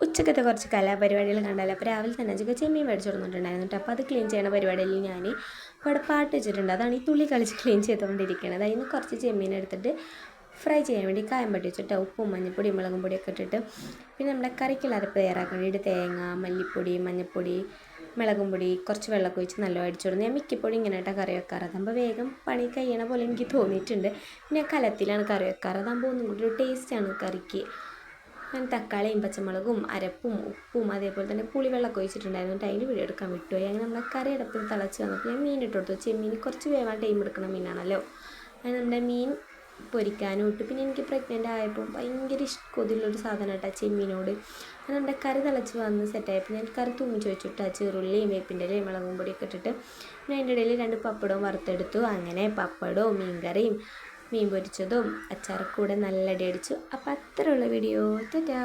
ഉച്ചക്കത്തെ കുറച്ച് കലാപരിപാടികൾ കണ്ടാലോ. അപ്പോൾ രാവിലെ തന്നെ ചെമ്മീൻ മേടിച്ചു കൊടുത്തിട്ടുണ്ടായിരുന്നു കേട്ടോ. അപ്പോൾ അത് ക്ലീൻ ചെയ്യണ പരിപാടിയിൽ ഞാൻ ഇവിടെ പാട്ട് വെച്ചിട്ടുണ്ട്. അതാണ് ഈ തുള്ളി കളിച്ച് ക്ലീൻ ചെയ്തുകൊണ്ടിരിക്കുന്നത്. അതിന് കുറച്ച് ചെമ്മീൻ എടുത്തിട്ട് ഫ്രൈ ചെയ്യാൻ വേണ്ടി കായം പറ്റി വെച്ചിട്ട് ഉപ്പും മഞ്ഞൾപ്പൊടി മുളകും പൊടിയൊക്കെ ഇട്ടിട്ട് പിന്നെ നമ്മുടെ കറിക്കുള്ള അരപ്പ് തയ്യാറാക്കാൻ വേണ്ടിയിട്ട് തേങ്ങ, മല്ലിപ്പൊടി, മഞ്ഞൾപ്പൊടി, മുളകും പൊടി, കുറച്ച് വെള്ളമൊക്കെ ഒഴിച്ച് നല്ലോണം അടിച്ചു കൊടുക്കും. ഞാൻ മിക്കപ്പോഴും ഇങ്ങനെയായിട്ടാണ് കറി വെക്കാറ്. അതാകുമ്പോൾ വേഗം പണി കഴിയണ പോലെ എനിക്ക് തോന്നിയിട്ടുണ്ട്. പിന്നെ കലത്തിലാണ് കറി വെക്കാറ്. അതാകുമ്പോൾ ഒന്നും കൂടി ഒരു ടേസ്റ്റാണ് കറിക്ക്. ഞാൻ തക്കാളിയും പച്ചമുളകും അരപ്പും ഉപ്പും അതേപോലെ തന്നെ പുളിവെള്ളമൊക്കെ ഒഴിച്ചിട്ടുണ്ടായിരുന്നു. അതിന് വീഡിയോ എടുക്കാൻ വിട്ടുപോയി. അങ്ങനെ നമ്മുടെ കറി അടുപ്പിൽ തിളച്ച് വന്നപ്പോൾ ഞാൻ മീൻ ഇട്ട് കൊടുത്തു. ചെമ്മീൻ കുറച്ച് വേവാൻ ടൈം എടുക്കുന്ന മീനാണല്ലോ. അത് നമ്മുടെ മീൻ പൊരിക്കാനും ഇട്ട്. പിന്നെ എനിക്ക് പ്രഗ്നൻ്റ് ആയപ്പോൾ ഭയങ്കര കൊതിയുള്ളൊരു സാധനം കേട്ടോ ചെമ്മീനോട്. അത് നമ്മുടെ കറി തിളച്ച് വന്ന് സെറ്റായപ്പോൾ ഞാൻ കറി തൂമിച്ച് വെച്ചിട്ട് ചെറുള്ളിയും വേപ്പിൻ്റെ ഇലയും മുളകും പൊടിയൊക്കെ ഇട്ടിട്ട് പിന്നെ അതിൻ്റെ ഇടയിൽ 2 പപ്പടവും വറുത്തെടുത്തു. അങ്ങനെ പപ്പടവും മീൻകറിയും മീൻ പൊരിച്ചതും അച്ചാറൊക്കെ കൂടെ നല്ല അടി അടിച്ചു. അപ്പോൾ അത്രയുള്ള വീഡിയോ. ടാറ്റാ.